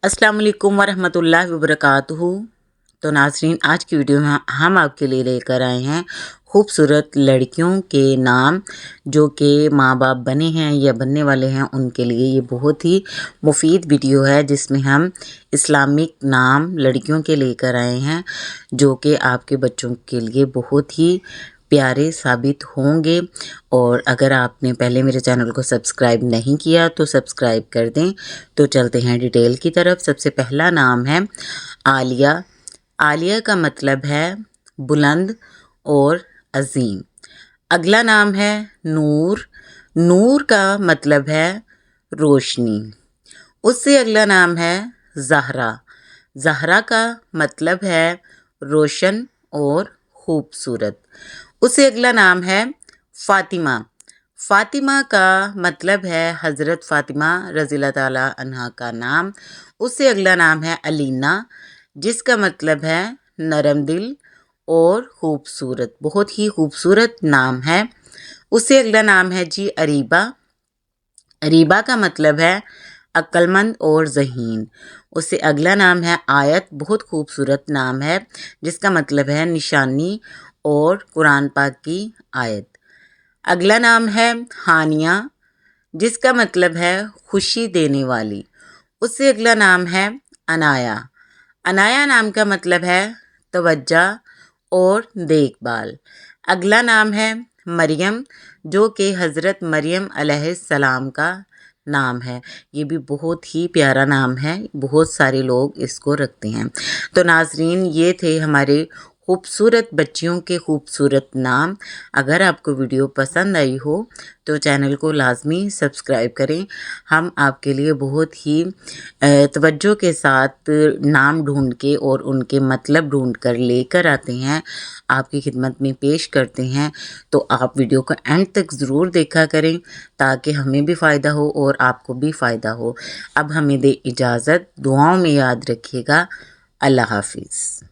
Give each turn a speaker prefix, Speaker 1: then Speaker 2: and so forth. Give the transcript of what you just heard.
Speaker 1: अस्सलाम वालेकुम वरहमतुल्लाहि वबरकातुहू। तो नाज़रीन, आज की वीडियो में हम आपके लिए लेकर आए हैं खूबसूरत लड़कियों के नाम जो कि माँ बाप बने हैं या बनने वाले हैं उनके लिए। ये बहुत ही मुफीद वीडियो है जिसमें हम इस्लामिक नाम लड़कियों के लेकर आए हैं जो कि आपके बच्चों के लिए बहुत ही प्यारे साबित होंगे। और अगर आपने पहले मेरे चैनल को सब्सक्राइब नहीं किया तो सब्सक्राइब कर दें। तो चलते हैं डिटेल की तरफ। सबसे पहला नाम है आलिया। आलिया का मतलब है बुलंद और अजीम। अगला नाम है नूर। नूर का मतलब है रोशनी। उससे अगला नाम है ज़हरा। ज़हरा का मतलब है रोशन और खूबसूरत। उससे अगला नाम है फ़ातिमा। फ़ातिमा का मतलब है हज़रत फ़ातिमा रज़ियल्लाहु ताला अन्हा का नाम। उससे अगला नाम है अलीना जिसका मतलब है नरम दिल और खूबसूरत। बहुत ही खूबसूरत नाम है। उससे अगला नाम है जी अरीबा। अरीबा का मतलब है अक्लमंद और ज़हीन। उससे अगला नाम है आयत। बहुत खूबसूरत नाम है जिसका मतलब है निशानी और कुरान पाक की आयत। अगला नाम है हानिया जिसका मतलब है खुशी देने वाली। उससे अगला नाम है अनाया। अनाया नाम का मतलब है तवज्जो और देखभाल। अगला नाम है मरियम जो कि हज़रत मरियम अलैहिस्सलाम का नाम है। ये भी बहुत ही प्यारा नाम है, बहुत सारे लोग इसको रखते हैं। तो नाज़रीन, ये थे हमारे खूबसूरत बच्चियों के खूबसूरत नाम। अगर आपको वीडियो पसंद आई हो तो चैनल को लाजमी सब्सक्राइब करें। हम आपके लिए बहुत ही तवज्जो के साथ नाम ढूंढ के और उनके मतलब ढूंढ कर लेकर आते हैं, आपकी खिदमत में पेश करते हैं। तो आप वीडियो को एंड तक ज़रूर देखा करें ताकि हमें भी फ़ायदा हो और आपको भी फ़ायदा हो। अब हमें दे इजाज़त। दुआओं में याद रखिएगा। अल्लाह हाफिज़।